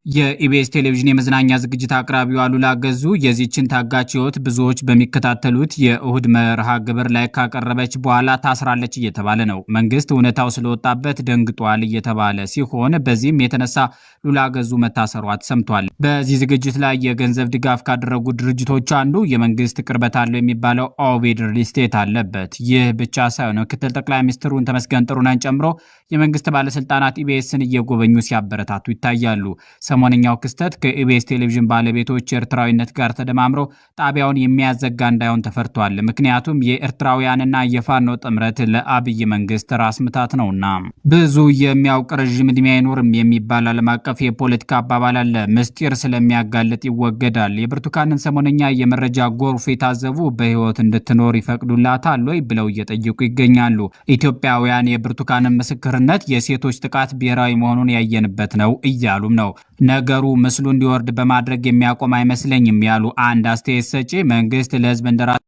የኢቢኤስ ቴሌቪዥን የመዝናኛ ዝግጅት አቅራቢው አሉላ ገዙ የዚችን ታጋች ሕይወት ብዙዎች በሚከታተሉት የእሁድ መርሃ ግብር ላይ ካቀረበች በኋላ ታስራለች እየተባለ ነው። መንግስት እውነታው ስለወጣበት ደንግጧል እየተባለ ሲሆን በዚህም የተነሳ ሉላ ገዙ መታሰሯ ተሰምቷል። በዚህ ዝግጅት ላይ የገንዘብ ድጋፍ ካደረጉ ድርጅቶች አንዱ የመንግስት ቅርበት አለው የሚባለው ኦቪድ ሪል ስቴት አለበት። ይህ ብቻ ሳይሆን ምክትል ጠቅላይ ሚኒስትሩን ተመስገን ጥሩነህን ጨምሮ የመንግስት ባለስልጣናት ኢቢኤስን እየጎበኙ ሲያበረታቱ ይታያሉ። ሰሞነኛው ክስተት ከኢቢኤስ ቴሌቪዥን ባለቤቶች ኤርትራዊነት ጋር ተደማምሮ ጣቢያውን የሚያዘጋ እንዳይሆን ተፈርቷል። ምክንያቱም የኤርትራውያንና የፋኖ ጥምረት ለአብይ መንግስት ራስ ምታት ነውና። ብዙ የሚያውቅ ረዥም ዕድሜ አይኖርም የሚባል ዓለም አቀፍ የፖለቲካ አባባል አለ። ምስጢር ስለሚያጋልጥ ይወገዳል። የብርቱካንን ሰሞነኛ የመረጃ ጎርፍ የታዘቡ በህይወት እንድትኖር ይፈቅዱላታል ወይ ብለው እየጠየቁ ይገኛሉ። ኢትዮጵያውያን የብርቱካንን ምስክርነት የሴቶች ጥቃት ብሔራዊ መሆኑን ያየንበት ነው እያሉም ነው። ነገሩ ምስሉ እንዲወርድ በማድረግ የሚያቆም አይመስለኝም ያሉ አንድ አስተያየት ሰጪ መንግስት ለህዝብ እንደራሴ